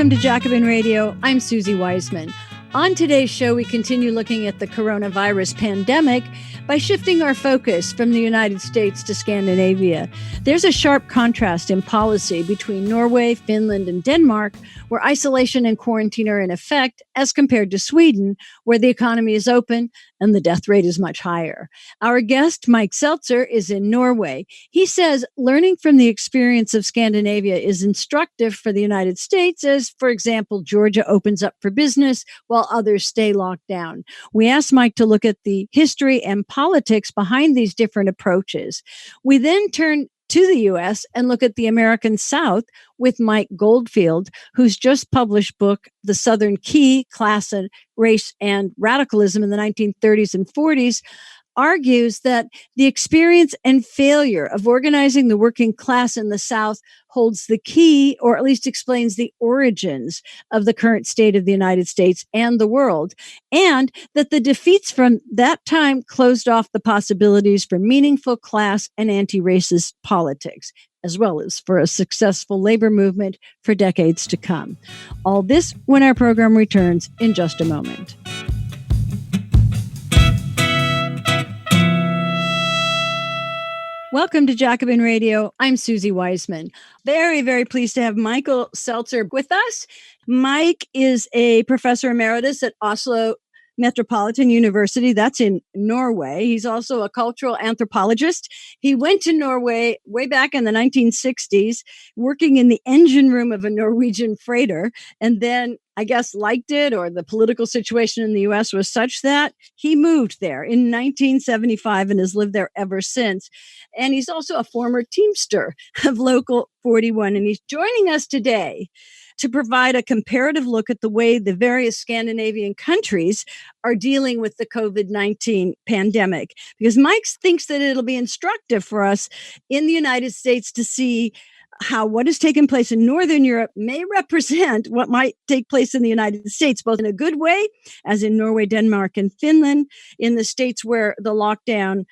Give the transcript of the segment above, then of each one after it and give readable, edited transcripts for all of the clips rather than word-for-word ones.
Welcome to Jacobin Radio. I'm Suzi Weissman. On today's show, we continue looking at the coronavirus pandemic by shifting our focus from the United States to Scandinavia. There's a sharp contrast in policy between Norway, Finland, and Denmark, where isolation and quarantine are in effect, as compared to Sweden, where the economy is open and the death rate is much higher. Our guest, Mike Seltzer, is in Norway. He says learning from the experience of Scandinavia is instructive for the United States, as, for example, Georgia opens up for business while others stay locked down. We asked Mike to look at the history and politics behind these different approaches. We then turn to the U.S. and look at the American South with Mike Goldfield, who's just published book, The Southern Key, Class and Race and Radicalism in the 1930s and 40s, argues that the experience and failure of organizing the working class in the South holds the key, or at least explains the origins of the current state of the United States and the world, and that the defeats from that time closed off the possibilities for meaningful class and anti-racist politics, as well as for a successful labor movement for decades to come. All this when our program returns in just a moment. Welcome to Jacobin Radio. I'm Suzi Weissman. Very, very pleased to have Michael Seltzer with us. Mike is a professor emeritus at Oslo Metropolitan University. That's in Norway. He's also a cultural anthropologist. He went to Norway way back in the 1960s, working in the engine room of a Norwegian freighter, and then I guess liked it, or the political situation in the U.S. was such that he moved there in 1975 and has lived there ever since. And he's also a former Teamster of Local 41. And he's joining us today to provide a comparative look at the way the various Scandinavian countries are dealing with the COVID-19 pandemic. Because Mike thinks that it'll be instructive for us in the United States to see how what has taken place in Northern Europe may represent what might take place in the United States, both in a good way, as in Norway, Denmark, and Finland, in the states where the lockdown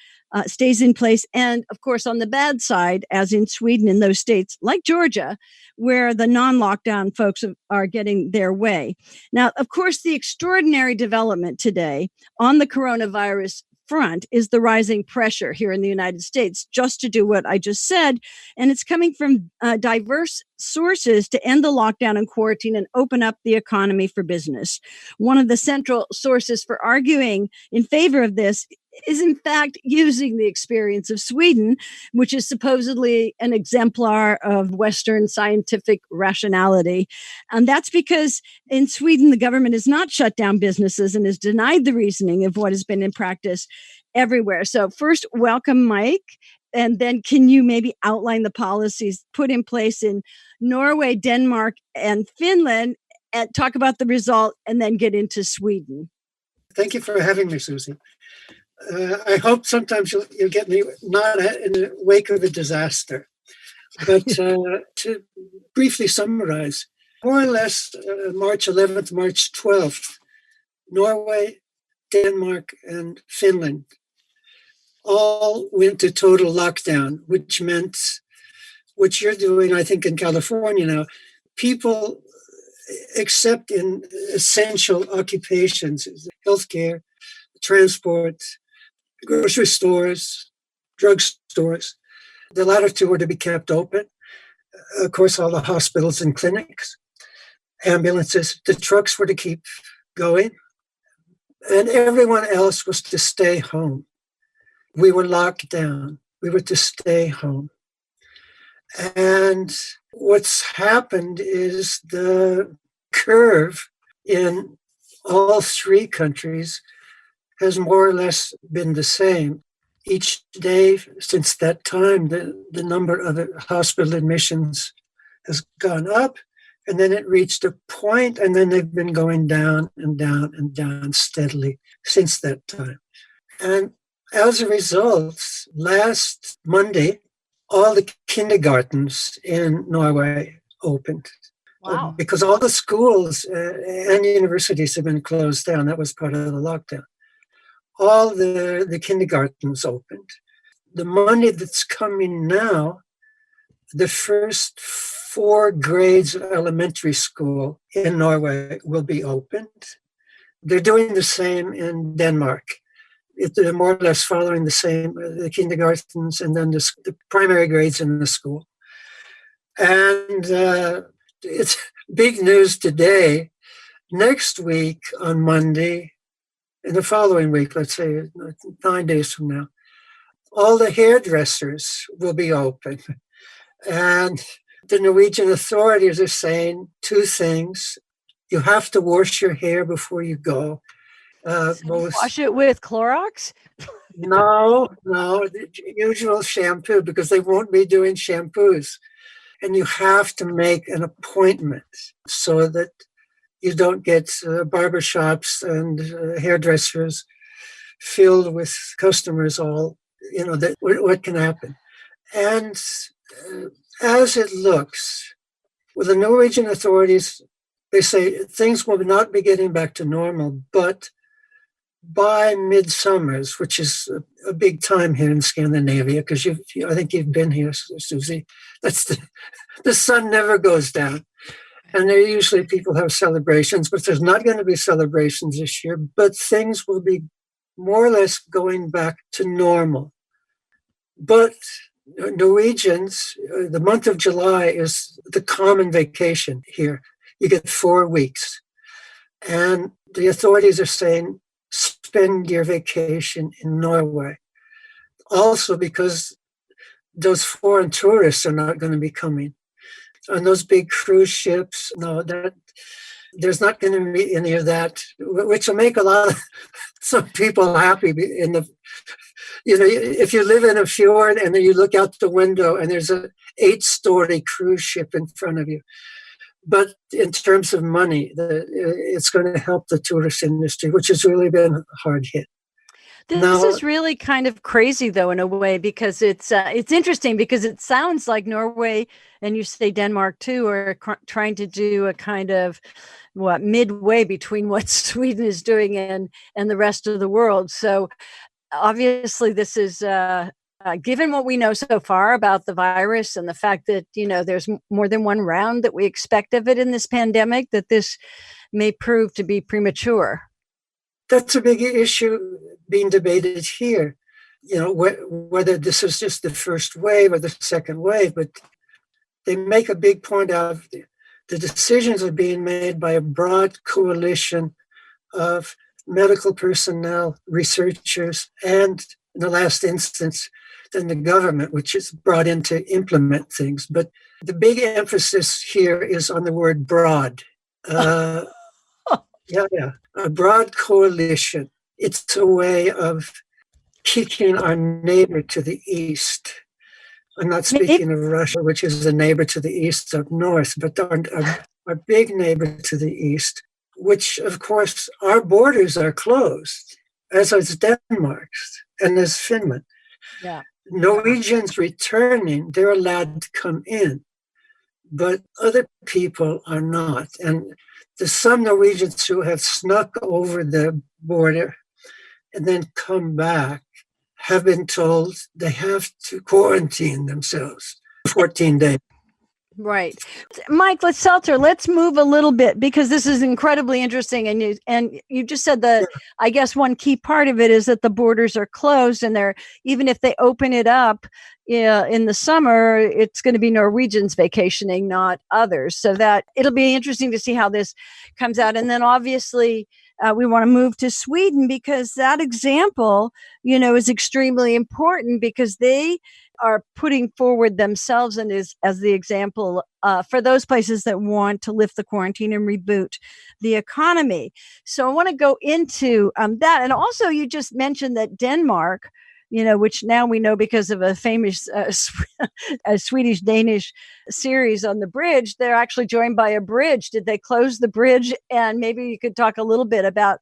stays in place, and of course on the bad side, as in Sweden, in those states like Georgia, where the non-lockdown folks are getting their way. Now, of course, the extraordinary development today on the coronavirus front is the rising pressure here in the United States just to do what I just said. And it's coming from diverse sources to end the lockdown and quarantine and open up the economy for business. One of the central sources for arguing in favor of this is in fact using the experience of Sweden, which is supposedly an exemplar of Western scientific rationality. And that's because in Sweden, the government has not shut down businesses and has denied the reasoning of what has been in practice everywhere. So first, welcome, Mike. And then can you maybe outline the policies put in place in Norway, Denmark, and Finland, and talk about the result, and then get into Sweden? Thank you for having me, Suzi. I hope sometimes you'll get me not in the wake of a disaster. But to briefly summarize, more or less March 11th, March 12th, Norway, Denmark, and Finland all went to total lockdown, which meant what you're doing, I think, in California now. People, except in essential occupations, healthcare, transport, grocery stores, drugstores, the latter two were to be kept open. Of course, all the hospitals and clinics, ambulances, the trucks were to keep going, and everyone else was to stay home. We were locked down. We were to stay home. And what's happened is the curve in all three countries has more or less been the same. Each day since that time, the number of hospital admissions has gone up, and then it reached a point, and then they've been going down and down and down steadily since that time. And as a result, last Monday, all the kindergartens in Norway opened. Wow. Because all the schools and universities have been closed down. That was part of the lockdown. All the kindergartens opened. The Monday that's coming now, the first 4 grades of elementary school in Norway will be opened. They're doing the same in Denmark. They're more or less following the same, the kindergartens and then the primary grades in the school. And it's big news today. Next week on Monday, in the following week, let's say 9 days from now, all the hairdressers will be open. And the Norwegian authorities are saying 2 things. You have to wash your hair before you go. Wash it with Clorox? No, the usual shampoo, because they won't be doing shampoos. And you have to make an appointment so that you don't get barbershops and hairdressers filled with customers all, what can happen. And as it looks, well, the Norwegian authorities, they say things will not be getting back to normal, but by midsummers, which is a big time here in Scandinavia, because I think you've been here, Suzi. That's the sun never goes down. And there usually people have celebrations, but there's not going to be celebrations this year, but things will be more or less going back to normal. But Norwegians, the month of July is the common vacation here. You get 4 weeks. And the authorities are saying, spend your vacation in Norway. Also because those foreign tourists are not going to be coming. On those big cruise ships, there's not going to be any of that, which will make some people happy. If you live in a fjord and then you look out the window and there's an 8-story cruise ship in front of you. But in terms of money, it's going to help the tourist industry, which has really been hard hit. This is really kind of crazy, though, in a way, because it's interesting because it sounds like Norway, and you say Denmark too, are trying to do a kind of midway between what Sweden is doing and the rest of the world. So obviously, this is given what we know so far about the virus and the fact that there's more than one round that we expect of it in this pandemic, that this may prove to be premature. That's a big issue being debated here, whether this is just the first wave or the second wave, but they make a big point out of the decisions are being made by a broad coalition of medical personnel, researchers, and in the last instance, then the government, which is brought in to implement things. But the big emphasis here is on the word broad. A broad coalition. It's a way of kicking our neighbor to the east. I'm not speaking of Russia, which is a neighbor to the east up north, but our big neighbor to the east, which, of course, our borders are closed, as is Denmark's and as Finland. Yeah. Norwegians returning, they're allowed to come in, but other people are not. And there's some Norwegians who have snuck over the border and then come back have been told they have to quarantine themselves 14 days. Right. Mike, Seltzer, let's move a little bit because this is incredibly interesting. And you just said that, I guess one key part of it is that the borders are closed and even if they open it up in the summer, it's going to be Norwegians vacationing, not others. So that it'll be interesting to see how this comes out. And then obviously we want to move to Sweden because that example, is extremely important because they are putting forward themselves and as the example for those places that want to lift the quarantine and reboot the economy. So I want to go into that. And also you just mentioned that Denmark, which now we know because of a famous Swedish-Danish series on the bridge, they're actually joined by a bridge. Did they close the bridge? And maybe you could talk a little bit about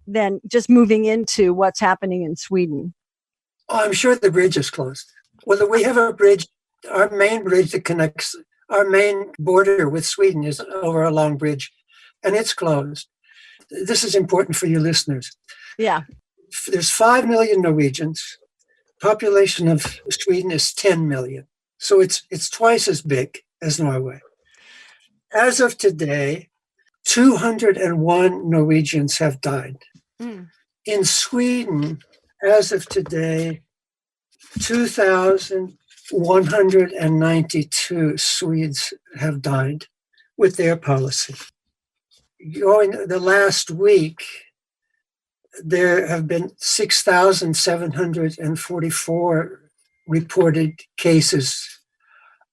then just moving into what's happening in Sweden. Oh, I'm sure the bridge is closed. Well, we have a bridge, our main bridge that connects our main border with Sweden is over a long bridge, and it's closed. This is important for you listeners. Yeah. There's 5 million Norwegians. Population of Sweden is 10 million. So it's twice as big as Norway. As of today, 201 Norwegians have died. Mm. In Sweden, as of today, 2,192 Swedes have died with their policy. During the last week, there have been 6,744 reported cases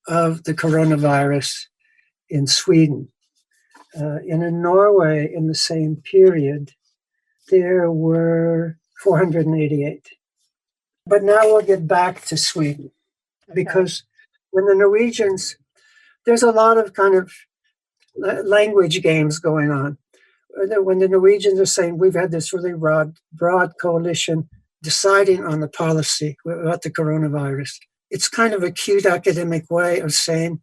of the coronavirus in Sweden. And in Norway, in the same period, there were 488. But now we'll get back to Sweden, because when the Norwegians, there's a lot of kind of language games going on. When the Norwegians are saying we've had this really broad coalition deciding on the policy about the coronavirus, it's kind of a cute academic way of saying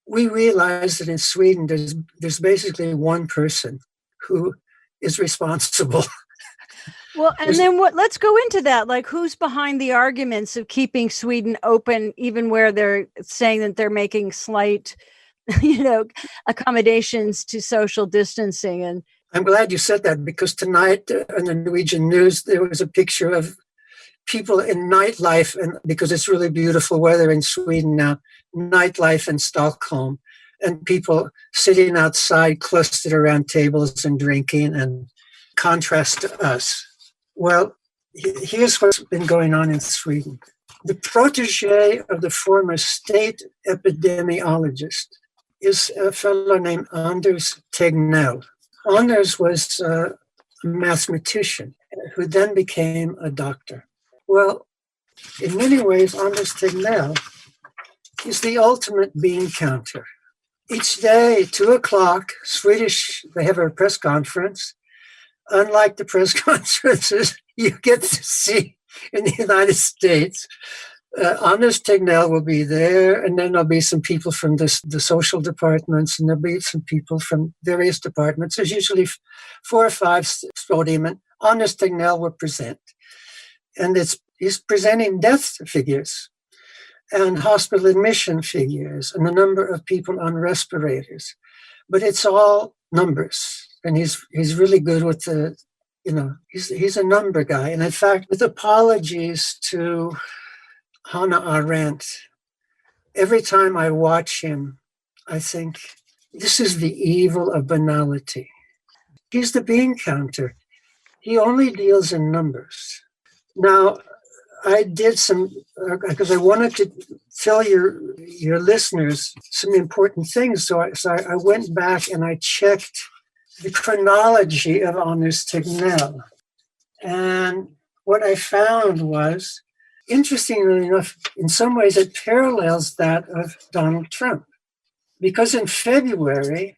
we realize that in Sweden there's basically one person who is responsible. Well, and then let's go into that. Like, who's behind the arguments of keeping Sweden open, even where they're saying that they're making slight, accommodations to social distancing? And I'm glad you said that, because tonight on the Norwegian news, there was a picture of people in nightlife, and because it's really beautiful weather in Sweden now, nightlife in Stockholm, and people sitting outside clustered around tables and drinking, and contrast to us. Well, here's what's been going on in Sweden. The protege of the former state epidemiologist is a fellow named Anders Tegnell. Anders was a mathematician who then became a doctor. Well, in many ways, Anders Tegnell is the ultimate bean counter. Each day, 2:00, Swedish, they have a press conference. Unlike the press conferences you get to see in the United States, Anders Tegnell will be there, and then there'll be some people from the social departments, and there'll be some people from various departments. There's usually 4 or 5 podium, and Anders Tegnell will present. And he's presenting death figures and hospital admission figures and the number of people on respirators. But it's all numbers. And he's really good with he's a number guy. And in fact, with apologies to Hannah Arendt, every time I watch him, I think, this is the evil of banality. He's the bean counter. He only deals in numbers. Now, I did some, because I wanted to tell your listeners some important things. So I went back and I checked the chronology of Anders Tegnell. And what I found was, interestingly enough, in some ways it parallels that of Donald Trump. Because in February,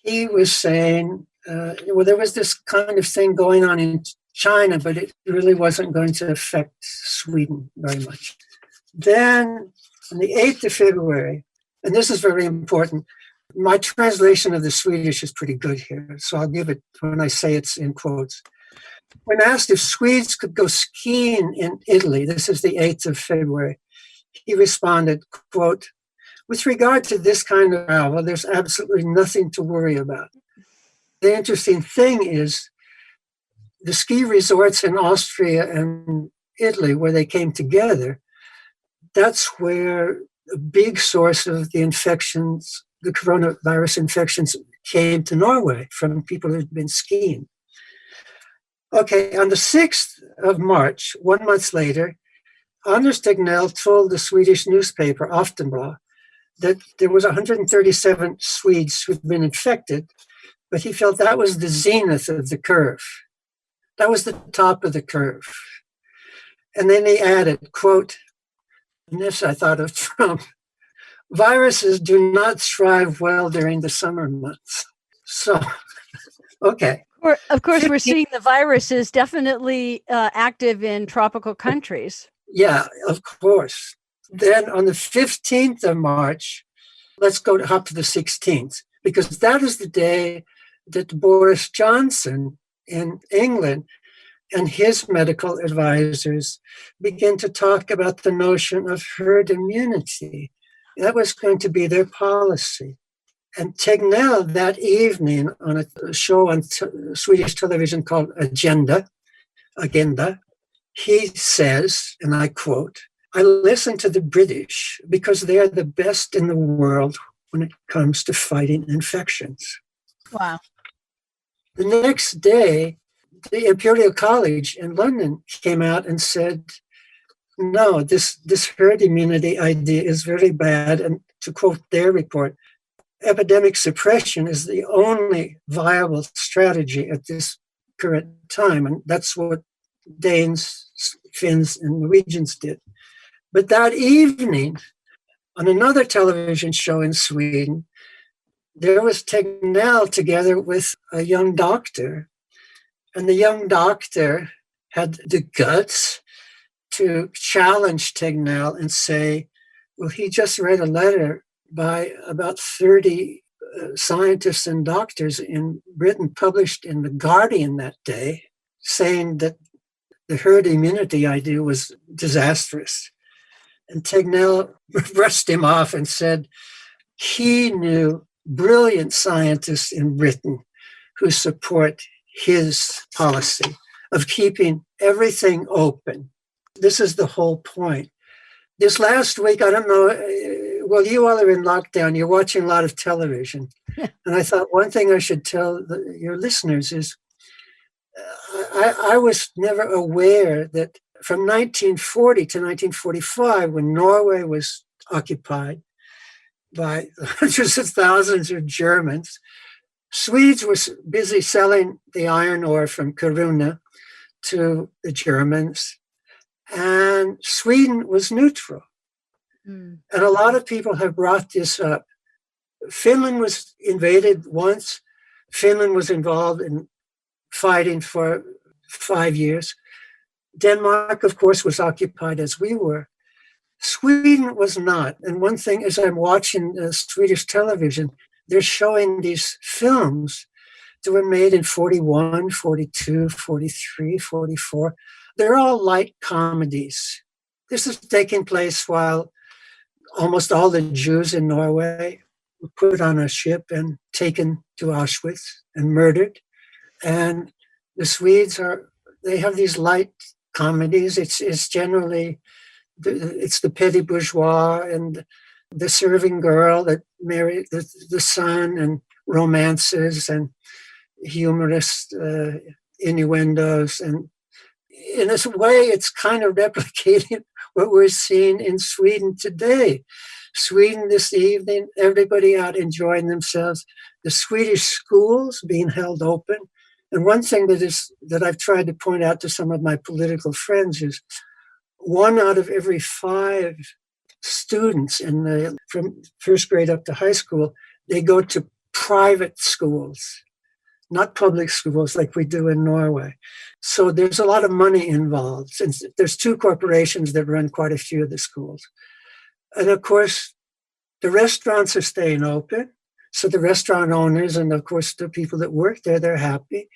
he was saying, there was this kind of thing going on in China, but it really wasn't going to affect Sweden very much. Then on the 8th of February, and this is very important, my translation of the Swedish is pretty good here, so I'll give it when I say it's in quotes. When asked if Swedes could go skiing in Italy, this is the 8th of February, he responded, quote, "With regard to this kind of travel, there's absolutely nothing to worry about." The interesting thing is the ski resorts in Austria and Italy, where they came together, that's where a big source of the infections, the coronavirus infections, came to Norway from people who'd been skiing. Okay, on the 6th of March, 1 month later, Anders Tegnell told the Swedish newspaper Aftonbladet that there was 137 Swedes who'd been infected, but he felt that was the zenith of the curve. That was the top of the curve. And then he added, quote, and this I thought of Trump, "Viruses do not thrive well during the summer months." So, okay. Of course, we're seeing the virus is definitely active in tropical countries. Yeah, of course. Then on the 15th of March, let's go hop to the 16th, because that is the day that Boris Johnson in England and his medical advisors began to talk about the notion of herd immunity. That was going to be their policy. And Tegnell that evening on a show on Swedish television called Agenda, he says, and I quote, "I listen to the British because they are the best in the world when it comes to fighting infections." Wow. The next day, the Imperial College in London came out and said, no, this herd immunity idea is very bad. And to quote their report, epidemic suppression is the only viable strategy at this current time. And that's what Danes, Finns, and Norwegians did. But that evening, on another television show in Sweden, there was Tegnell together with a young doctor. And the young doctor had the guts to challenge Tegnell and say, well, he just read a letter by about 30 scientists and doctors in Britain published in The Guardian that day, saying that the herd immunity idea was disastrous. And Tegnell brushed him off and said he knew brilliant scientists in Britain who support his policy of keeping everything open. This is the whole point. This last week, I don't know, well, you all are in lockdown. You're watching a lot of television. And I thought one thing I should tell your listeners is I was never aware that from 1940 to 1945, when Norway was occupied by hundreds of thousands of Germans, Swedes were busy selling the iron ore from Kiruna to the Germans, and Sweden was neutral. And a lot of people have brought this up. Finland was invaded once. Finland was involved in fighting for 5 years. Denmark, of course, was occupied as we were. Sweden was not. And one thing, as I'm watching Swedish television, they're showing these films that were made in 41, 42, 43, 44. They're all light comedies. This is taking place while almost all the Jews in Norway were put on a ship and taken to Auschwitz and murdered. And the Swedes they have these light comedies. It's generally, it's the petty bourgeois and the serving girl that married the son, and romances and humorous innuendos. And in this way, it's kind of replicating what we're seeing in Sweden today. Sweden this evening, everybody out enjoying themselves. The Swedish schools being held open. And one thing that I've tried to point out to some of my political friends is 1 out of every 5 students from first grade up to high school, they go to private schools, not public schools like we do in Norway. So there's a lot of money involved, since there's 2 corporations that run quite a few of the schools. And of course, the restaurants are staying open. So the restaurant owners and of course the people that work there, they're happy.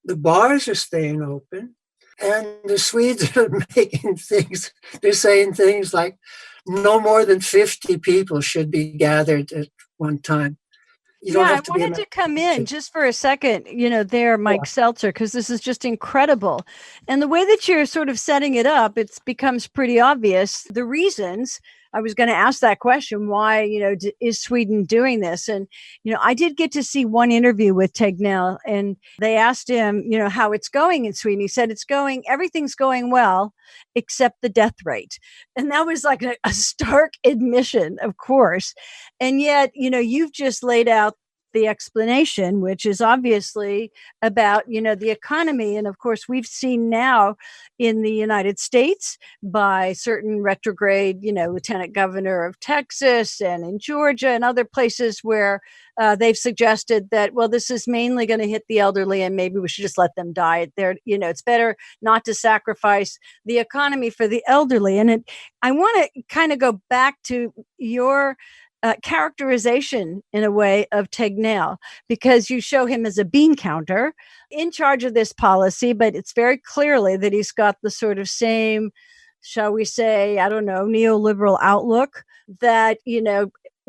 The bars are staying open. And the Swedes are making things, they're saying things like no more than 50 people should be gathered at one time. I wanted to come in just for a second, Mike Seltzer, because this is just incredible. And the way that you're sort of setting it up, it becomes pretty obvious. The reasons, I was going to ask that question, why, is Sweden doing this? And, I did get to see one interview with Tegnell, and they asked him, how it's going in Sweden. He said, everything's going well, except the death rate. And that was like a stark admission, of course. And yet, you've just laid out the explanation, which is obviously about, the economy. And of course, we've seen now in the United States by certain retrograde, lieutenant governor of Texas and in Georgia and other places where they've suggested that, well, this is mainly going to hit the elderly and maybe we should just let them die. It's better not to sacrifice the economy for the elderly. And I want to kind of go back to your characterization in a way of Tegnell, because you show him as a bean counter in charge of this policy, but it's very clearly that he's got the sort of same, shall we say, I don't know, neoliberal outlook that,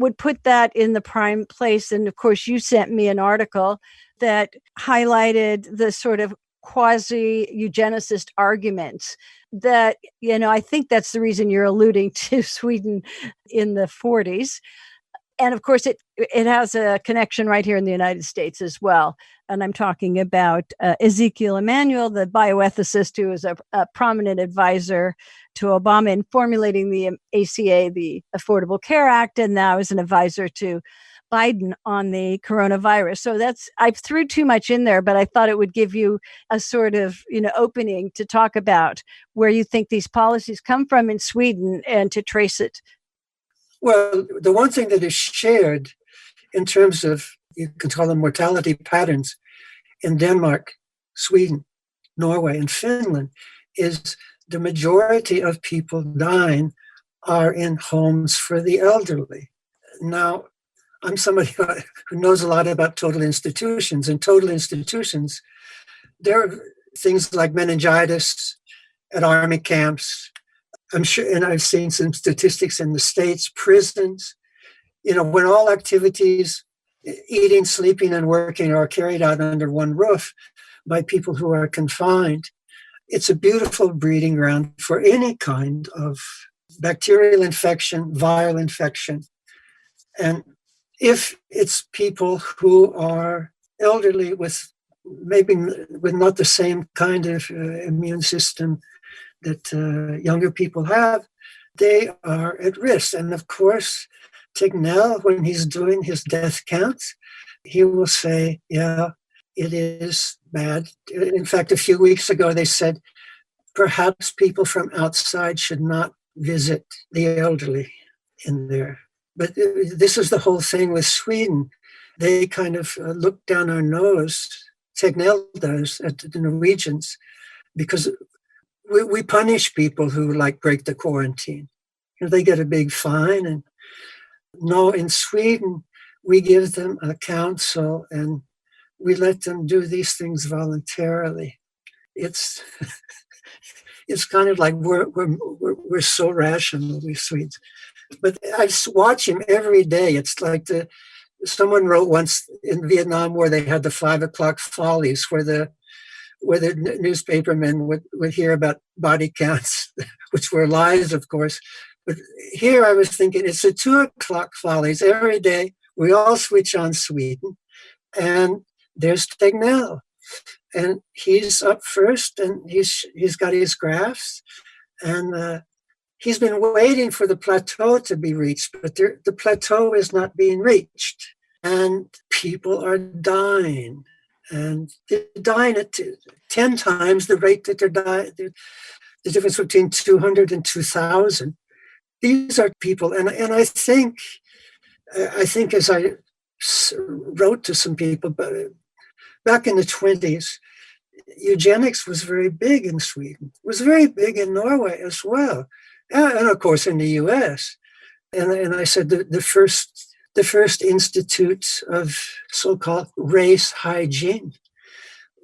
would put that in the prime place. And of course, you sent me an article that highlighted the sort of quasi-eugenicist arguments that, I think that's the reason you're alluding to Sweden in the 40s. And of course, it has a connection right here in the United States as well. And I'm talking about Ezekiel Emanuel, the bioethicist who is a prominent advisor to Obama in formulating the ACA, the Affordable Care Act, and now is an advisor to Biden on the coronavirus. So I threw too much in there, but I thought it would give you a sort of, opening to talk about where you think these policies come from in Sweden and to trace it. Well, the one thing that is shared in terms of, you can call them mortality patterns in Denmark, Sweden, Norway, and Finland is the majority of people dying are in homes for the elderly. Now, I'm somebody who knows a lot about total institutions. In total institutions, there are things like meningitis at army camps. I'm sure, and I've seen some statistics in the States, prisons, when all activities, eating, sleeping, and working are carried out under one roof by people who are confined. It's a beautiful breeding ground for any kind of bacterial infection, viral infection. And if it's people who are elderly with not the same kind of immune system that younger people have, they are at risk. And of course, Tegnell, when he's doing his death counts, he will say, yeah, it is bad. In fact, a few weeks ago, they said, perhaps people from outside should not visit the elderly in there. But this is the whole thing with Sweden. They kind of look down our nose, Tegnell does, at the Norwegians, because we punish people who break the quarantine. They get a big fine. And no, in Sweden, we give them a counsel and we let them do these things voluntarily. It's it's kind of like we're so rational, we Swedes. But I watch him every day. It's like someone wrote once in Vietnam where they had the 5 o'clock follies, where the newspapermen would hear about body counts, which were lies, of course. But here I was thinking, it's the 2 o'clock follies every day. We all switch on Sweden, and there's Tegnell, and he's up first, and he's got his graphs, and he's been waiting for the plateau to be reached, but the plateau is not being reached, and people are dying. And they're dying at 10 times the rate that they're dying. The difference between 200 and 2,000. These are people, and I think as I wrote to some people, but back in the 20s, eugenics was very big in Sweden. It was very big in Norway as well, and of course in the U.S. And I said the first institute of so-called race hygiene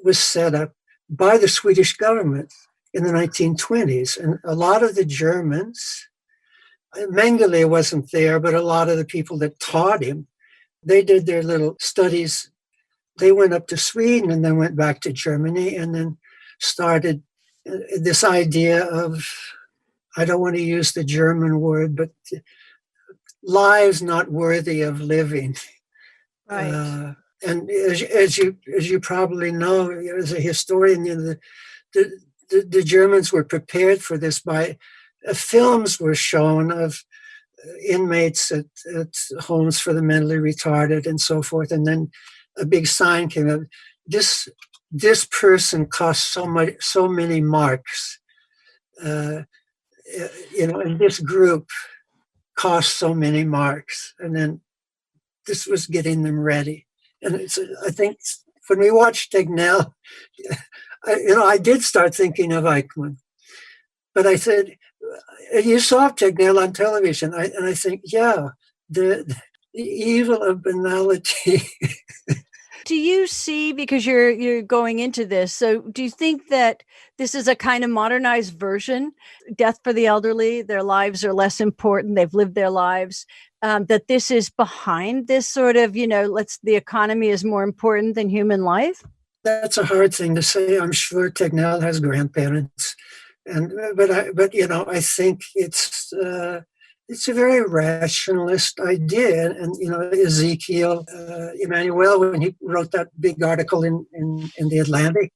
was set up by the Swedish government in the 1920s. And a lot of the Germans, Mengele wasn't there, but a lot of the people that taught him, they did their little studies. They went up to Sweden and then went back to Germany and then started this idea of, I don't want to use the German word, but lives not worthy of living. Right. And as you probably know, as a historian, the Germans were prepared for this by films were shown of inmates at homes for the mentally retarded and so forth. And then a big sign came up. This person cost so many marks. And this group cost so many marks. And then this was getting them ready. And I think when we watched Tegnell, I did start thinking of Eichmann. But I said, you saw Tegnell on television. And I think, yeah, the evil of banality Do you see, because you're going into this, so do you think that this is a kind of modernized version? Death for the elderly, their lives are less important, they've lived their lives. That this is behind this sort of, the economy is more important than human life? That's a hard thing to say. I'm sure Tegnell has grandparents, but I think it's a very rationalist idea. And, Ezekiel Emanuel, when he wrote that big article in the Atlantic,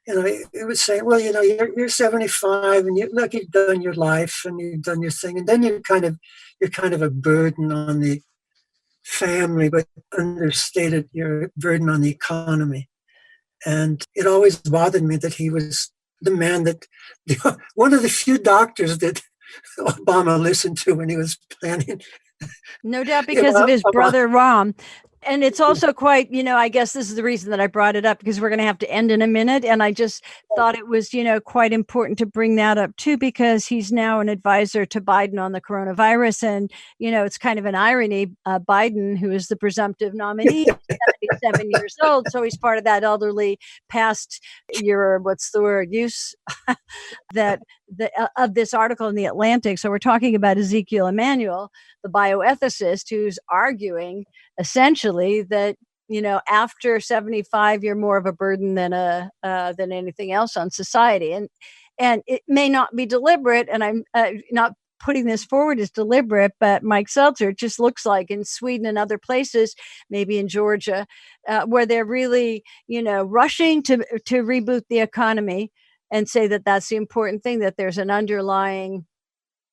it was saying, well, you're 75 and you've done your life and you've done your thing. And then you're kind of a burden on the family, but understated, you're a burden on the economy. And it always bothered me that he was the man that, one of the few doctors that Obama listened to when he was planning. No doubt, because of his brother Ram. And it's also quite, I guess this is the reason that I brought it up, because we're going to have to end in a minute. And I just thought it was, quite important to bring that up too, because he's now an advisor to Biden on the coronavirus. And, it's kind of an irony. Biden, who is the presumptive nominee, is 77 years old. So he's part of that elderly past use of this article in the Atlantic. So we're talking about Ezekiel Emanuel, the bioethicist, who's arguing essentially that after 75 you're more of a burden than anything else on society, and it may not be deliberate, and I'm not putting this forward as deliberate, but Mike Seltzer, it just looks like in Sweden and other places, maybe in Georgia, where they're really rushing to reboot the economy and say that that's the important thing, that there's an underlying,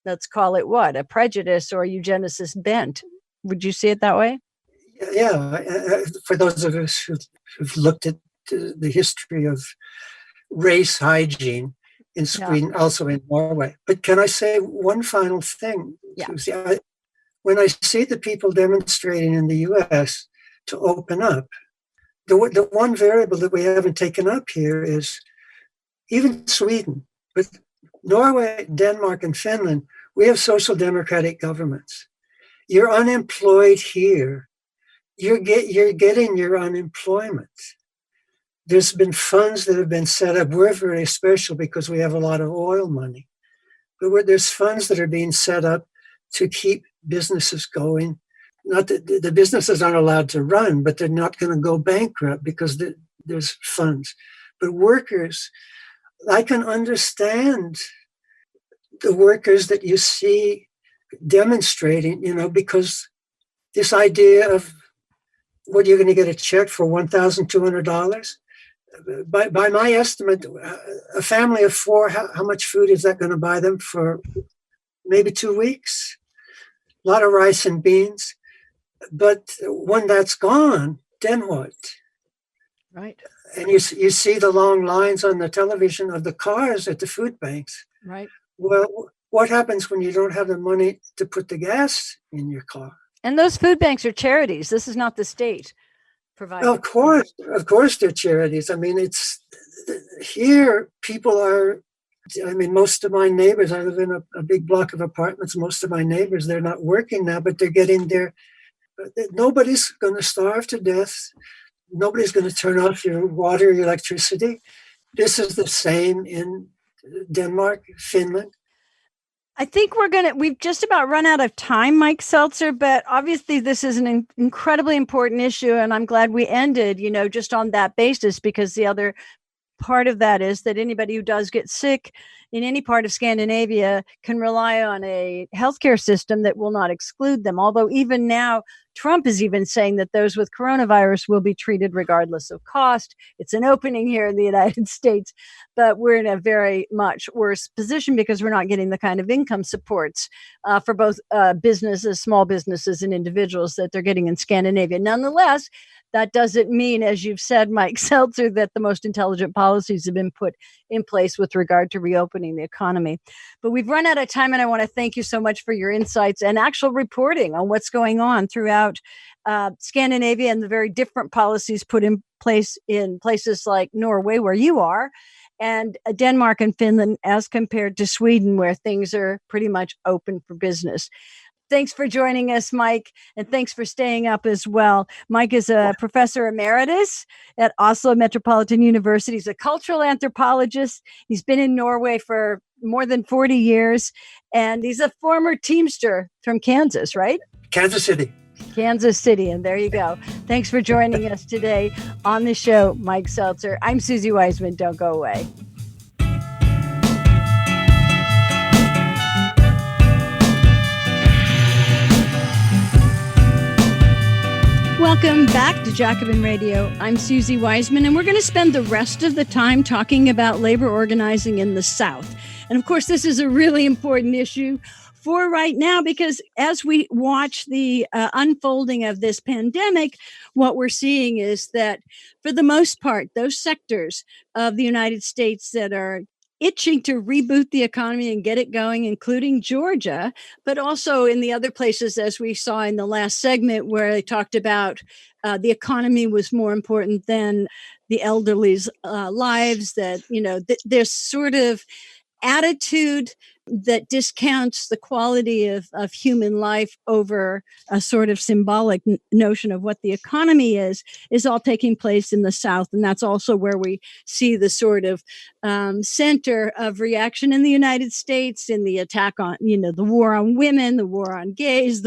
let's call it a prejudice or eugenicist bent. Would you see it that way? Yeah, for those of us who've looked at the history of race hygiene in Sweden, also in Norway. But can I say one final thing? Yeah. When I see the people demonstrating in the US to open up, the one variable that we haven't taken up here is even Sweden, but Norway, Denmark, and Finland, we have social democratic governments. You're unemployed here. You're getting your unemployment. There's been funds that have been set up. We're very special because we have a lot of oil money. But there's funds that are being set up to keep businesses going. Not that the businesses aren't allowed to run, but they're not going to go bankrupt because there's funds. But workers, I can understand the workers that you see demonstrating, because this idea of what you're going to get a check for $1,200. By my estimate, a family of four, how much food is that going to buy them for maybe 2 weeks? A lot of rice and beans. But when that's gone, then what? Right. And you see the long lines on the television of the cars at the food banks. Right. Well, what happens when you don't have the money to put the gas in your car? And those food banks are charities. This is not the state providing. Of course they're charities. I mean, it's here people are, most of my neighbors, I live in a big block of apartments. Most of my neighbors, they're not working now, but they're getting there. Nobody's going to starve to death. Nobody's going to turn off your water, your electricity. This is the same in Denmark, Finland. I think we've just about run out of time, Mike Seltzer, but obviously this is an incredibly important issue. And I'm glad we ended, just on that basis, because the other part of that is that anybody who does get sick in any part of Scandinavia can rely on a healthcare system that will not exclude them. Although even now, Trump is even saying that those with coronavirus will be treated regardless of cost. It's an opening here in the United States, but we're in a very much worse position because we're not getting the kind of income supports for both businesses, small businesses, and individuals that they're getting in Scandinavia. Nonetheless, that doesn't mean, as you've said, Mike Seltzer, that the most intelligent policies have been put in place with regard to reopening the economy. But we've run out of time, and I want to thank you so much for your insights and actual reporting on what's going on throughout Scandinavia and the very different policies put in place in places like Norway, where you are, and Denmark and Finland, as compared to Sweden, where things are pretty much open for business. Thanks for joining us, Mike, and thanks for staying up as well. Mike is a professor emeritus at Oslo Metropolitan University. He's a cultural anthropologist. He's been in Norway for more than 40 years, and he's a former Teamster from Kansas, right? Kansas City. Kansas City, and there you go. Thanks for joining us today on the show, Mike Seltzer. I'm Suzi Weissman. Don't go away. Welcome back to Jacobin Radio. I'm Suzi Weissman, and we're going to spend the rest of the time talking about labor organizing in the South. And of course, this is a really important issue for right now, because as we watch the unfolding of this pandemic, what we're seeing is that for the most part, those sectors of the United States that are itching to reboot the economy and get it going, including Georgia, but also in the other places, as we saw in the last segment, where they talked about the economy was more important than the elderly's lives, that, there's sort of attitude that discounts the quality of human life over a sort of symbolic notion of what the economy is all taking place in the South. And that's also where we see the sort of center of reaction in the United States, in the attack on, the war on women, the war on gays,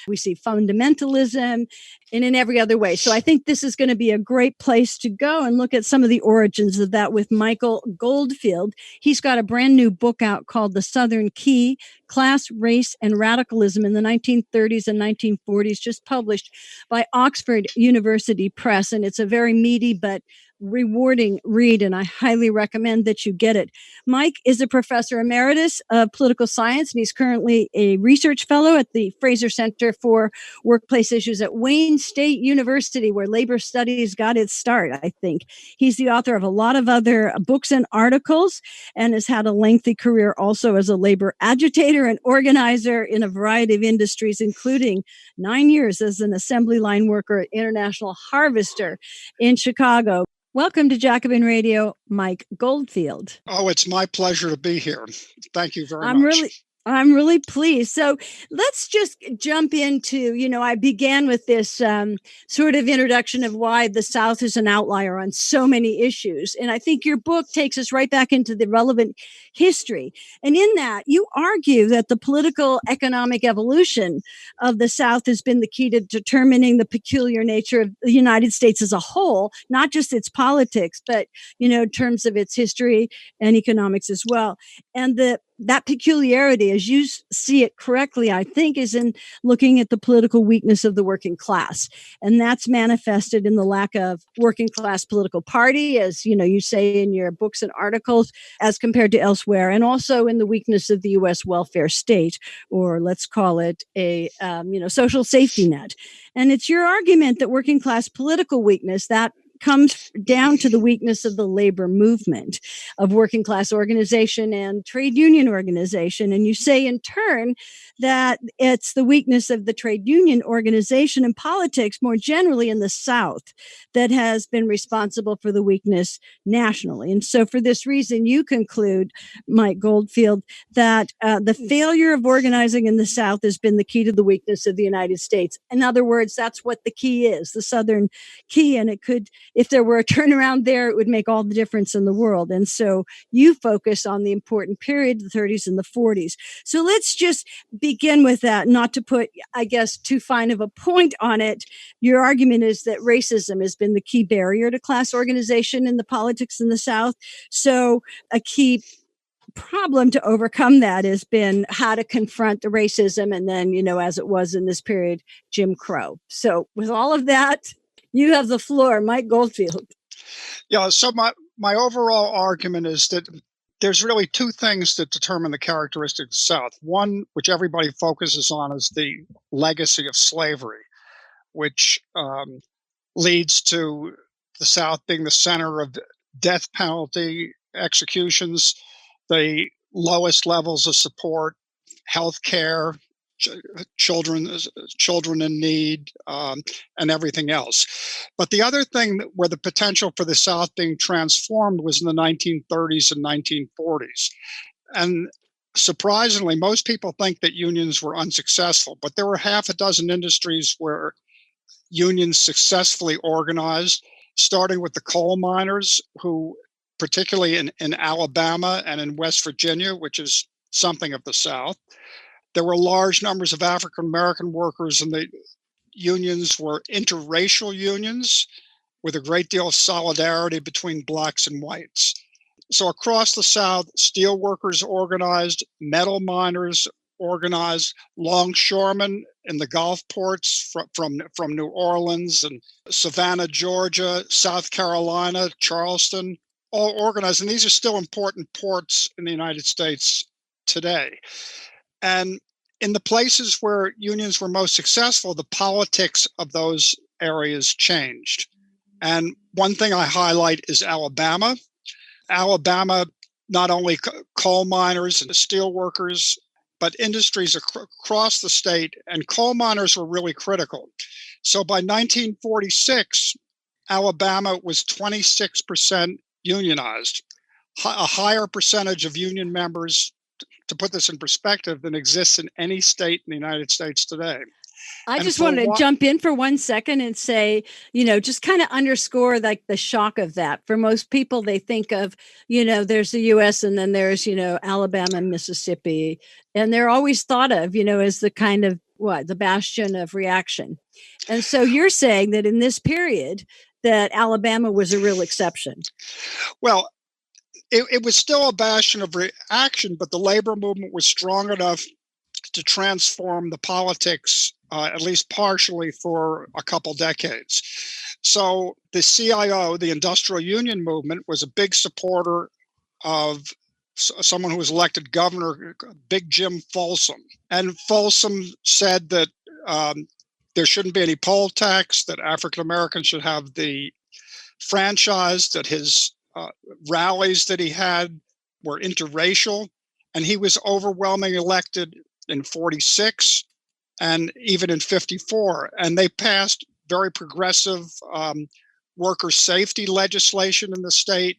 we see fundamentalism, and in every other way. So I think this is going to be a great place to go and look at some of the origins of that with Michael Goldfield. He's got a brand new book out called The Southern Key: Class, Race, and Radicalism in the 1930s and 1940s, just published by Oxford University Press. And it's a very meaty but rewarding read, and I highly recommend that you get it. Mike is a professor emeritus of political science, and he's currently a research fellow at the Fraser Center for Workplace Issues at Wayne State University, where labor studies got its start, I think. He's the author of a lot of other books and articles, and has had a lengthy career also as a labor agitator and organizer in a variety of industries, including 9 years as an assembly line worker at International Harvester in Chicago. Welcome to Jacobin Radio, Mike Goldfield. Oh, it's my pleasure to be here. Thank you very much. I'm really pleased. So let's just jump into, I began with this sort of introduction of why the South is an outlier on so many issues. And I think your book takes us right back into the relevant history. And in that, you argue that the political economic evolution of the South has been the key to determining the peculiar nature of the United States as a whole, not just its politics, but, in terms of its history and economics as well. And that peculiarity, as you see it correctly, I think, is in looking at the political weakness of the working class. And that's manifested in the lack of working class political party, as you say in your books and articles, as compared to elsewhere, and also in the weakness of the U.S. welfare state, or let's call it a social safety net. And it's your argument that working class political weakness, that comes down to the weakness of the labor movement, of working class organization and trade union organization. And you say in turn that it's the weakness of the trade union organization and politics more generally in the South that has been responsible for the weakness nationally. And so for this reason, you conclude, Mike Goldfield, that the failure of organizing in the South has been the key to the weakness of the United States. In other words, that's what the key is, the Southern key. And it could, if there were a turnaround there, it would make all the difference in the world. And so you focus on the important period, the 30s and the 40s. So let's just begin with that, not to put, I guess, too fine of a point on it. Your argument is that racism has been the key barrier to class organization in the politics in the South. So a key problem to overcome that has been how to confront the racism, and then, as it was in this period, Jim Crow. So with all of that, you have the floor, Mike Goldfield. Yeah, so my overall argument is that there's really two things that determine the characteristics of the South. One, which everybody focuses on, is the legacy of slavery, which leads to the South being the center of death penalty executions, the lowest levels of support, health care, children in need, and everything else. But the other thing where the potential for the South being transformed was in the 1930s and 1940s. And surprisingly, most people think that unions were unsuccessful, but there were half a dozen industries where unions successfully organized, starting with the coal miners, who, particularly in Alabama and in West Virginia, which is something of the South. There were large numbers of African American workers, and the unions were interracial unions with a great deal of solidarity between blacks and whites. So across the South, steel workers organized, metal miners organized, longshoremen in the Gulf ports from New Orleans and Savannah, Georgia, South Carolina, Charleston, all organized. And these are still important ports in the United States today. And in the places where unions were most successful, the politics of those areas changed. And one thing I highlight is Alabama. Alabama, not only coal miners and steel workers, but industries across the state, and coal miners were really critical. So by 1946, Alabama was 26% unionized, a higher percentage of union members, to put this in perspective, than exists in any state in the United States today. I just want to jump in for 1 second and say, just kind of underscore like the shock of that. For most people, they think of, there's the US and then there's, Alabama and Mississippi. And they're always thought of, as the kind of the bastion of reaction. And so you're saying that in this period that Alabama was a real exception. Well, it was still a bastion of reaction, but the labor movement was strong enough to transform the politics, at least partially, for a couple decades. So the CIO, the Industrial Union Movement, was a big supporter of someone who was elected governor, Big Jim Folsom. And Folsom said that there shouldn't be any poll tax, that African Americans should have the franchise, that his rallies that he had were interracial, and he was overwhelmingly elected in 46 and even in 54. And they passed very progressive worker safety legislation in the state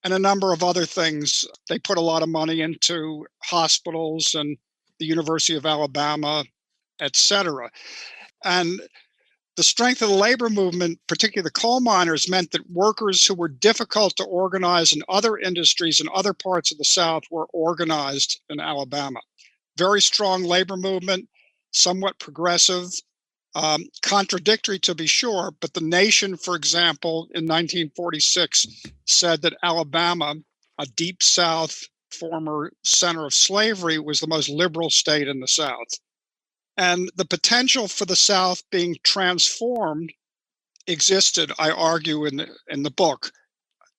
and a number of other things. They put a lot of money into hospitals and the University of Alabama, et cetera. And the strength of the labor movement, particularly the coal miners, meant that workers who were difficult to organize in other industries in other parts of the South were organized in Alabama. Very strong labor movement, somewhat progressive, contradictory to be sure, but the Nation, for example, in 1946 said that Alabama, a deep South, former center of slavery, was the most liberal state in the South. And the potential for the South being transformed existed, I argue, in the book.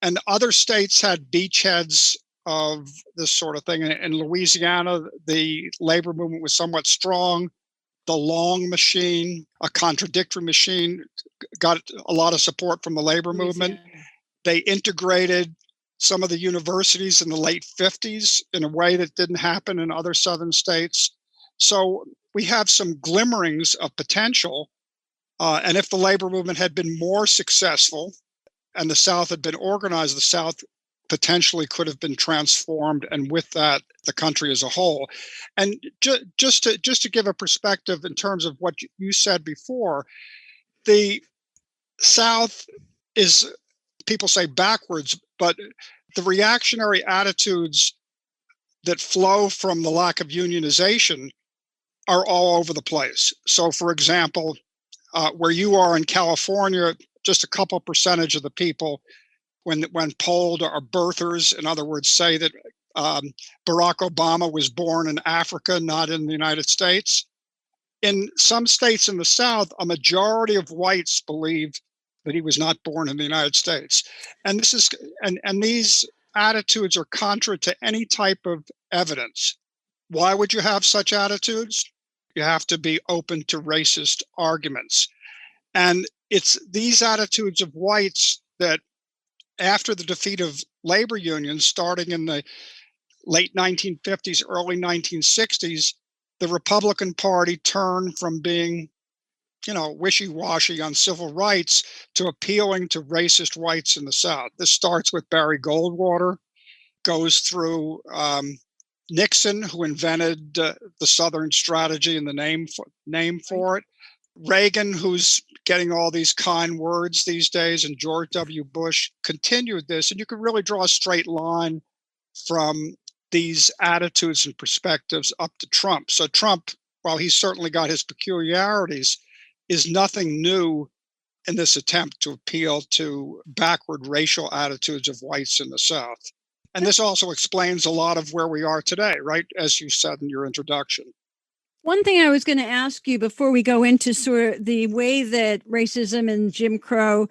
And other states had beachheads of this sort of thing. In Louisiana, the labor movement was somewhat strong. The long machine, a contradictory machine, got a lot of support from the labor movement. They integrated some of the universities in the late 50s in a way that didn't happen in other southern states. So we have some glimmerings of potential. And if the labor movement had been more successful and the South had been organized, the South potentially could have been transformed, and with that, the country as a whole. And just to give a perspective in terms of what you said before, the South is, people say, backwards, but the reactionary attitudes that flow from the lack of unionization are all over the place. So, for example, where you are in California, just a couple percentage of the people, when polled, are birthers. In other words, say that Barack Obama was born in Africa, not in the United States. In some states in the South, a majority of whites believe that he was not born in the United States. And this is and these attitudes are contrary to any type of evidence. Why would you have such attitudes? You have to be open to racist arguments. And it's these attitudes of whites that, after the defeat of labor unions starting in the late 1950s, early 1960s, the Republican Party turned from being, wishy-washy on civil rights to appealing to racist whites in the South. This starts with Barry Goldwater, goes through, Nixon, who invented the Southern strategy and the name for it. Reagan, who's getting all these kind words these days, and George W. Bush continued this. And you can really draw a straight line from these attitudes and perspectives up to Trump. So Trump, while he's certainly got his peculiarities, is nothing new in this attempt to appeal to backward racial attitudes of whites in the South. And this also explains a lot of where we are today, right? As you said in your introduction. One thing I was going to ask you before we go into sort of the way that racism and Jim Crow,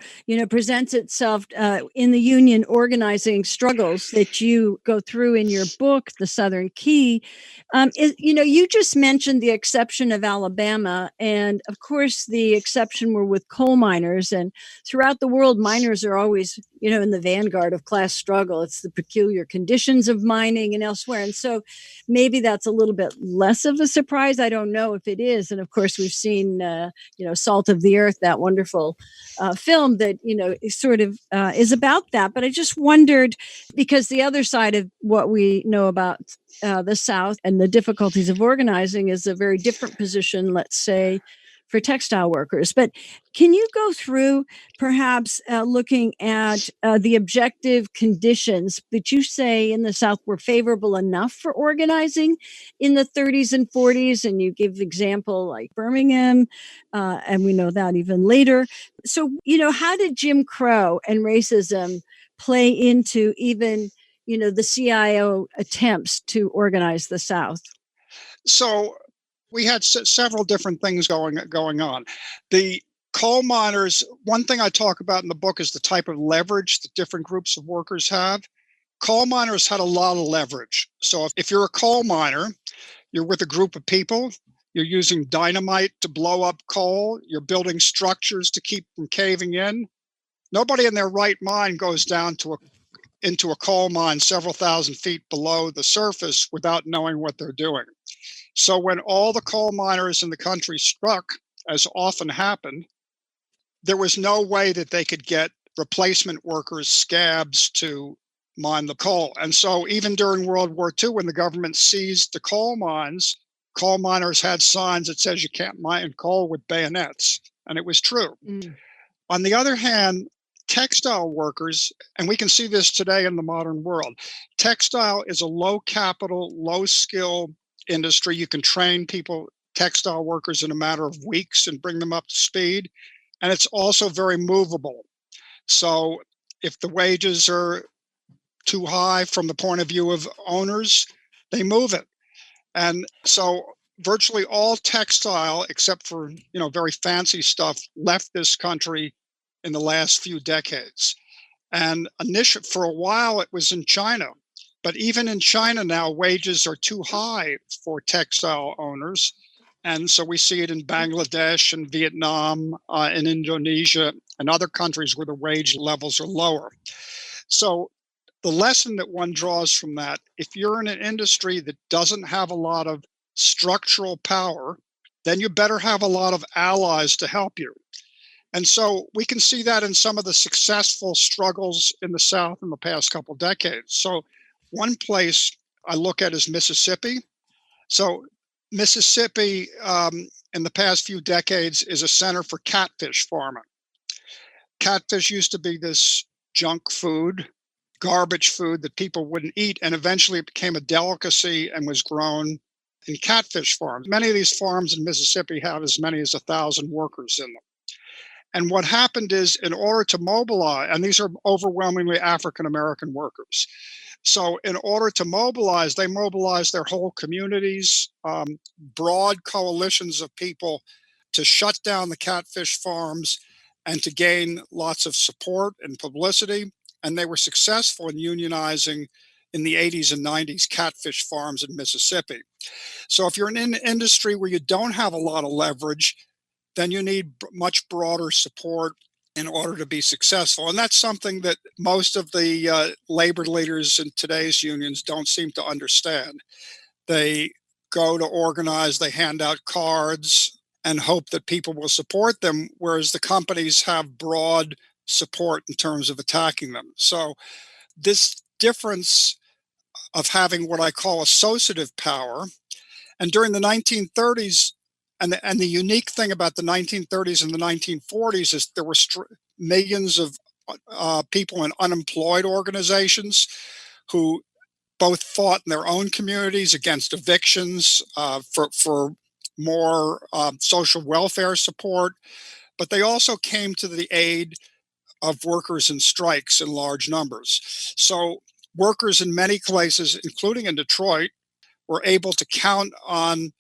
presents itself in the union organizing struggles that you go through in your book, The Southern Key, you just mentioned the exception of Alabama. And of course, the exception were with coal miners. And throughout the world, miners are always, in the vanguard of class struggle. It's the peculiar conditions of mining and elsewhere. And so maybe that's a little bit less of a surprise. I don't know if it is. And of course, we've seen, Salt of the Earth, that wonderful film that, is sort of is about that. But I just wondered, because the other side of what we know about the South and the difficulties of organizing is a very different position, let's say, for textile workers. But can you go through perhaps looking at the objective conditions that you say in the South were favorable enough for organizing in the 30s and 40s? And you give example like Birmingham, and we know that even later. So, how did Jim Crow and racism play into even, the CIO attempts to organize the South? So we had several different things going on. The coal miners, one thing I talk about in the book is the type of leverage that different groups of workers have. Coal miners had a lot of leverage. So if you're a coal miner, you're with a group of people, you're using dynamite to blow up coal, you're building structures to keep from caving in. Nobody in their right mind goes down into a coal mine several thousand feet below the surface without knowing what they're doing. So when all the coal miners in the country struck, as often happened, there was no way that they could get replacement workers, scabs, to mine the coal. And so even during World War II, when the government seized the coal mines, coal miners had signs that says you can't mine coal with bayonets. And it was true. On the other hand, textile workers, and we can see this today in the modern world, textile is a low capital, low skill industry. You can train people, textile workers, in a matter of weeks and bring them up to speed. And it's also very movable. So if the wages are too high from the point of view of owners, they move it. And so virtually all textile, except for, very fancy stuff, left this country in the last few decades. And for a while, it was in China. But even in China now, wages are too high for textile owners. And so we see it in Bangladesh and Vietnam, and Indonesia and other countries where the wage levels are lower. So the lesson that one draws from that, if you're in an industry that doesn't have a lot of structural power, then you better have a lot of allies to help you. And so we can see that in some of the successful struggles in the South in the past couple of decades. So one place I look at is Mississippi. So Mississippi, in the past few decades, is a center for catfish farming. Catfish used to be this junk food, garbage food that people wouldn't eat, and eventually it became a delicacy and was grown in catfish farms. Many of these farms in Mississippi have as many as 1,000 workers in them. And what happened is, in order to mobilize, and these are overwhelmingly African-American workers. So in order to mobilize, they mobilized their whole communities, broad coalitions of people to shut down the catfish farms and to gain lots of support and publicity. And they were successful in unionizing in the 80s and 90s catfish farms in Mississippi. So if you're in an industry where you don't have a lot of leverage, then you need much broader support in order to be successful. And that's something that most of the labor leaders in today's unions don't seem to understand. They go to organize, they hand out cards and hope that people will support them, whereas the companies have broad support in terms of attacking them. So this difference of having what I call associative power. And during the 1930s, and the unique thing about the 1930s and the 1940s is there were millions of people in unemployed organizations who both fought in their own communities against evictions, for more social welfare support, but they also came to the aid of workers in strikes in large numbers. So workers in many places, including in Detroit, were able to count on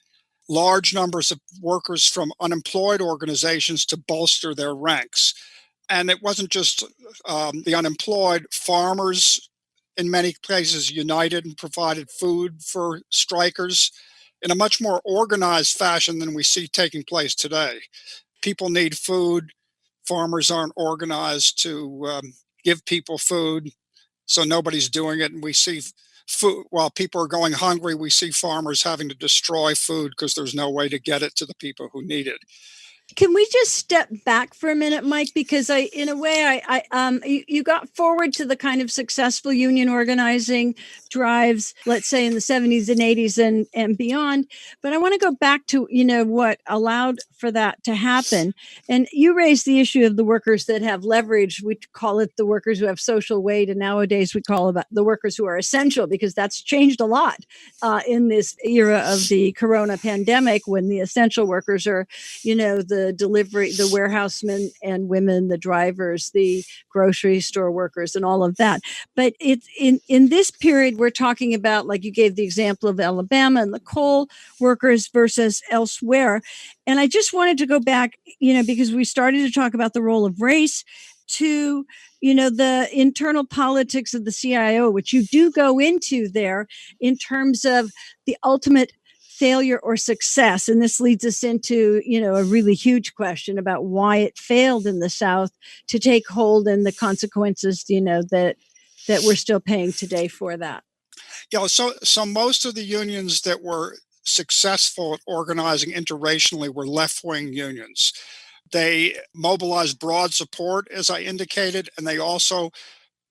large numbers of workers from unemployed organizations to bolster their ranks. And it wasn't just the unemployed. Farmers in many places united and provided food for strikers in a much more organized fashion than we see taking place today. People need food. Farmers aren't organized to give people food, so nobody's doing it. And we see food while people are going hungry. We see farmers having to destroy food because there's no way to get it to the people who need it. Can we just step back for a minute, Mike? Because in a way, you got forward to the kind of successful union organizing drives, let's say in the 70s and 80s and beyond. But I want to go back to, what allowed for that to happen. And you raised the issue of the workers that have leverage. We call it the workers who have social weight. And nowadays we call it the workers who are essential, because that's changed a lot in this era of the corona pandemic, when the essential workers are, the delivery, the warehousemen and women, the drivers, the grocery store workers, and all of that. But it's in this period, we're talking about, like you gave the example of Alabama and the coal workers versus elsewhere. And I just wanted to go back, because we started to talk about the role of race, to the internal politics of the CIO, which you do go into there in terms of the ultimate failure or success. And this leads us into, a really huge question about why it failed in the South to take hold, and the consequences, that we're still paying today for that. Yeah, so most of the unions that were successful at organizing interracially were left-wing unions. They mobilized broad support, as I indicated, and they also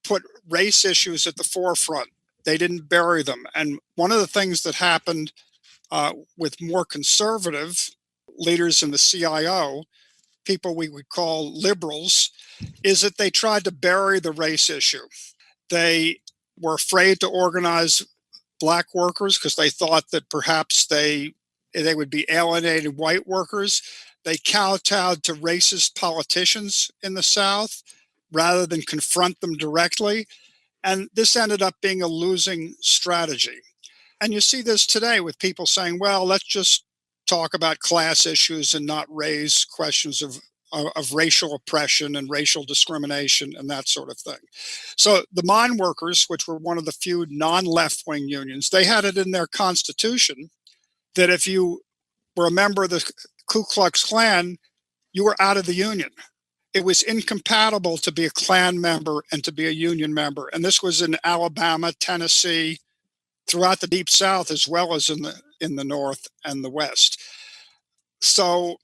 put race issues at the forefront. They didn't bury them. And one of the things that happened with more conservative leaders in the CIO, people we would call liberals, is that they tried to bury the race issue. They were afraid to organize Black workers because they thought that perhaps they would be alienated white workers. They kowtowed to racist politicians in the South rather than confront them directly. And this ended up being a losing strategy. And you see this today with people saying, well, let's just talk about class issues and not raise questions of racial oppression and racial discrimination and that sort of thing. So the mine workers, which were one of the few non-left-wing unions, they had it in their constitution that if you were a member of the Ku Klux Klan, you were out of the union. It was incompatible to be a Klan member and to be a union member. And this was in Alabama, Tennessee, throughout the Deep South, as well as in the North and the West. So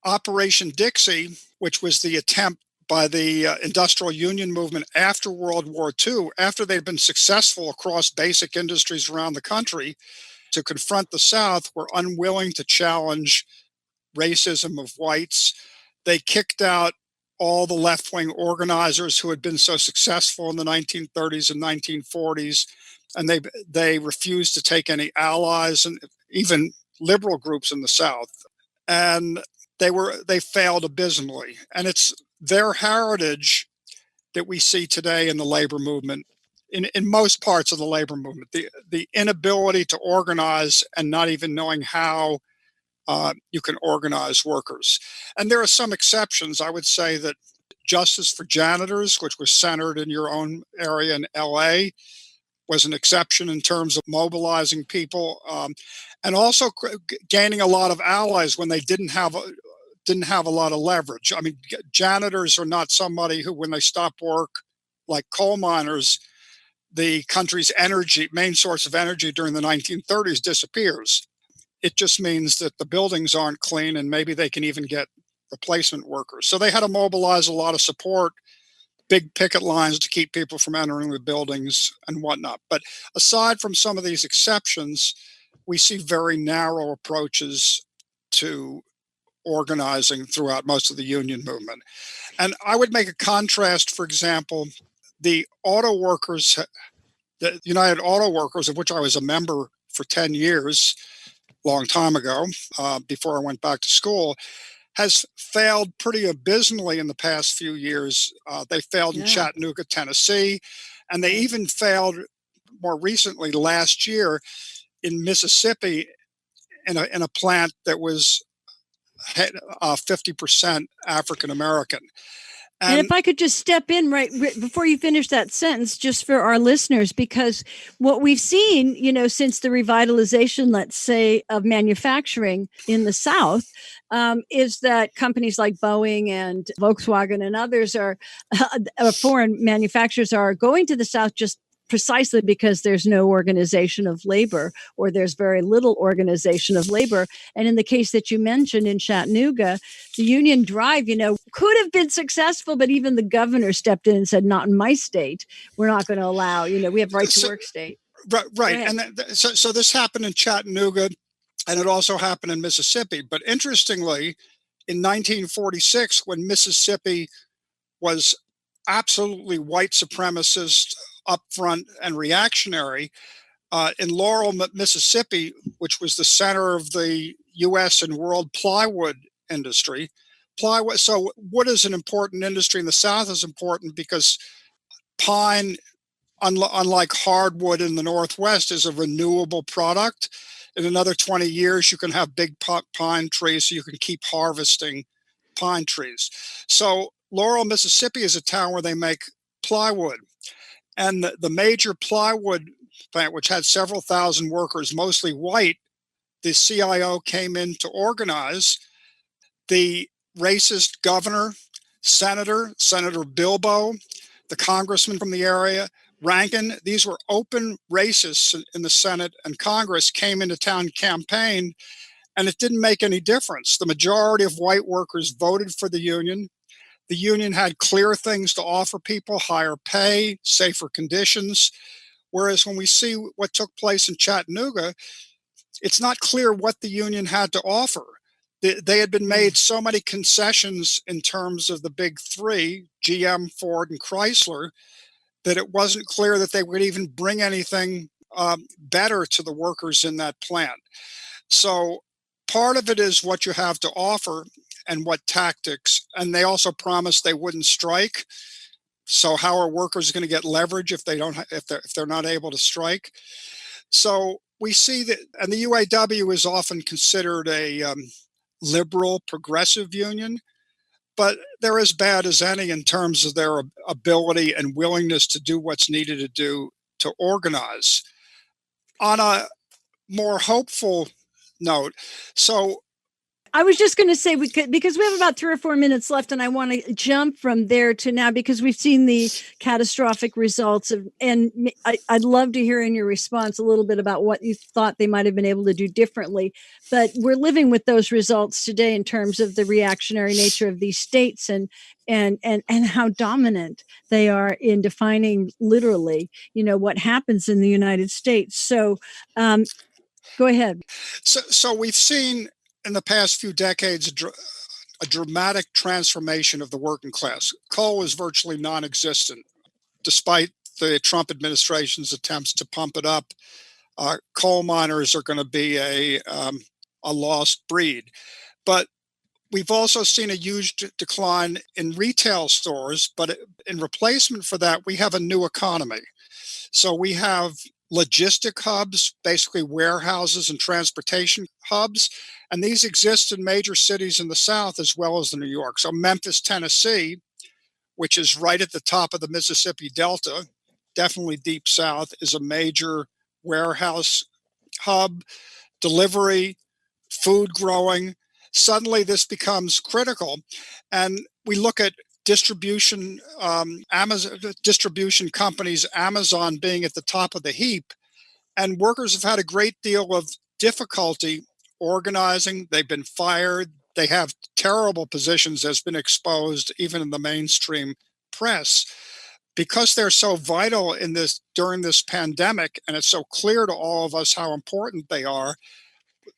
Operation Dixie, which was the attempt by the industrial union movement after World War II, after they'd been successful across basic industries around the country to confront the South, were unwilling to challenge racism of whites. They kicked out all the left-wing organizers who had been so successful in the 1930s and 1940s, and they refused to take any allies, and even liberal groups in the South. And they failed abysmally. And it's their heritage that we see today in the labor movement, in most parts of the labor movement, the inability to organize and not even knowing how you can organize workers. And there are some exceptions. I would say that Justice for Janitors, which was centered in your own area in LA, was an exception in terms of mobilizing people, and also gaining a lot of allies when they didn't have a lot of leverage. I mean, janitors are not somebody who, when they stop work, like coal miners, the country's main source of energy during the 1930s disappears. It just means that the buildings aren't clean, and maybe they can even get replacement workers. So they had to mobilize a lot of support big picket lines to keep people from entering the buildings and whatnot. But aside from some of these exceptions, we see very narrow approaches to organizing throughout most of the union movement. And I would make a contrast, for example, the auto workers, the United Auto Workers, of which I was a member for 10 years, long time ago, before I went back to school, has failed pretty abysmally in the past few years. They failed in Chattanooga, Tennessee, and they even failed more recently last year in Mississippi in a plant that was 50% African American. And if I could just step in right before you finish that sentence, just for our listeners, because what we've seen, since the revitalization, let's say, of manufacturing in the South, is that companies like Boeing and Volkswagen and others foreign manufacturers are going to the South just precisely because there's no organization of labor, or there's very little organization of labor. And in the case that you mentioned in Chattanooga, the union drive, could have been successful, but even the governor stepped in and said, not in my state. We're not going to allow, we have right to work state. Right. And so this happened in Chattanooga, and it also happened in Mississippi. But interestingly, in 1946, when Mississippi was absolutely white supremacist, upfront, and reactionary, in Laurel, Mississippi, which was the center of the U.S. and world plywood industry. So wood is an important industry in the South, is important because pine, unlike hardwood in the Northwest, is a renewable product. In another 20 years, you can have big pine trees, so you can keep harvesting pine trees. So Laurel, Mississippi is a town where they make plywood. And the major plywood plant, which had several thousand workers, mostly white, the CIO came in to organize. The racist governor, Senator Bilbo, the congressman from the area, Rankin, these were open racists in the Senate and Congress, came into town campaign, and it didn't make any difference. The majority of white workers voted for the union. The union had clear things to offer people: higher pay, safer conditions. Whereas when we see what took place in Chattanooga, it's not clear what the union had to offer. They had been made so many concessions in terms of the big three, GM, Ford, and Chrysler, that it wasn't clear that they would even bring anything better to the workers in that plant. So part of it is what you have to offer and what tactics. And they also promised they wouldn't strike. So how are workers going to get leverage if they're not able to strike? So we see that, and the UAW is often considered a liberal, progressive union, but they're as bad as any in terms of their ability and willingness to do what's needed to do to organize. On a more hopeful note, so I was just going to say, because we have about 3 or 4 minutes left, and I want to jump from there to now, because we've seen the catastrophic results and I'd love to hear in your response a little bit about what you thought they might have been able to do differently. But we're living with those results today in terms of the reactionary nature of these states and how dominant they are in defining literally, what happens in the United States. So go ahead. So we've seen in the past few decades a dramatic transformation of the working class. Coal was virtually non-existent, despite the Trump administration's attempts to pump it up. Coal miners are going to be a lost breed. But we've also seen a huge decline in retail stores, but in replacement for that, we have a new economy. So we have logistic hubs, basically warehouses and transportation hubs, and these exist in major cities in the South as well as in New York. So Memphis, Tennessee, which is right at the top of the Mississippi Delta, definitely deep south, is a major warehouse hub, delivery, food growing. Suddenly this becomes critical. And we look at distribution, distribution companies, Amazon being at the top of the heap, and workers have had a great deal of difficulty organizing. They've been fired. They have terrible positions that's been exposed even in the mainstream press, because they're so vital in this during this pandemic, and it's so clear to all of us how important they are.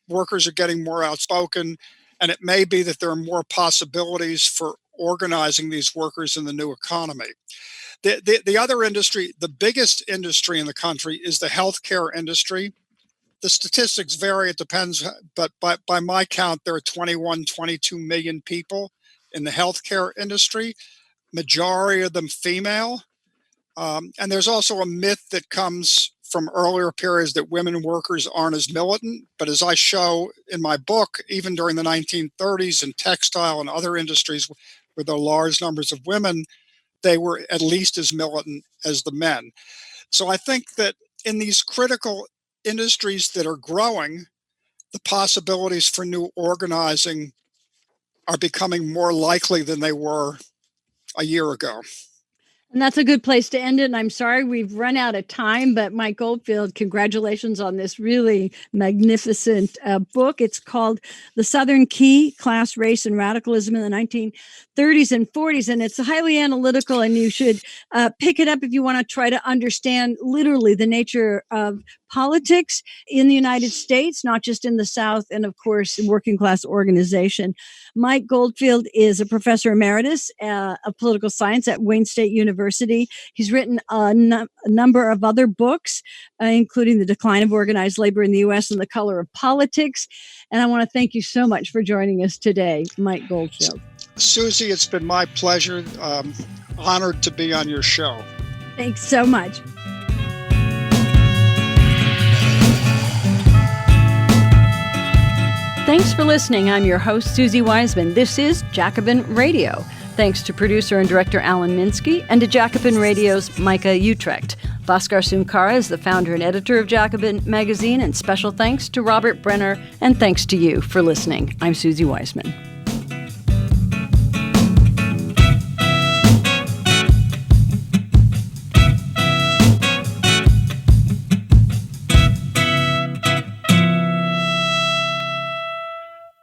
Workers are getting more outspoken, and it may be that there are more possibilities for organizing these workers in the new economy. The other industry, the biggest industry in the country, is the healthcare industry. The statistics vary, it depends, but by my count, there are 21, 22 million people in the healthcare industry, majority of them female. And there's also a myth that comes from earlier periods that women workers aren't as militant. But as I show in my book, even during the 1930s in textile and other industries where there are large numbers of women, they were at least as militant as the men. So I think that in these critical industries that are growing, the possibilities for new organizing are becoming more likely than they were a year ago. And that's a good place to end it. And I'm sorry we've run out of time, but Mike Goldfield, congratulations on this really magnificent book. It's called The Southern Key, Class, Race, and Radicalism in the 1930s and 40s. And it's highly analytical, and you should pick it up if you want to try to understand literally the nature of politics in the United States, not just in the South, and of course, working class organization. Mike Goldfield is a professor emeritus of political science at Wayne State University. He's written a number of other books, including The Decline of Organized Labor in the U.S. and The Color of Politics. And I want to thank you so much for joining us today, Mike Goldfield. Suzi, it's been my pleasure. Honored to be on your show. Thanks so much. Thanks for listening. I'm your host, Suzi Weissman. This is Jacobin Radio. Thanks to producer and director Alan Minsky and to Jacobin Radio's Micah Utrecht. Bhaskar Sumkara is the founder and editor of Jacobin Magazine, and special thanks to Robert Brenner, and thanks to you for listening. I'm Suzi Weissman.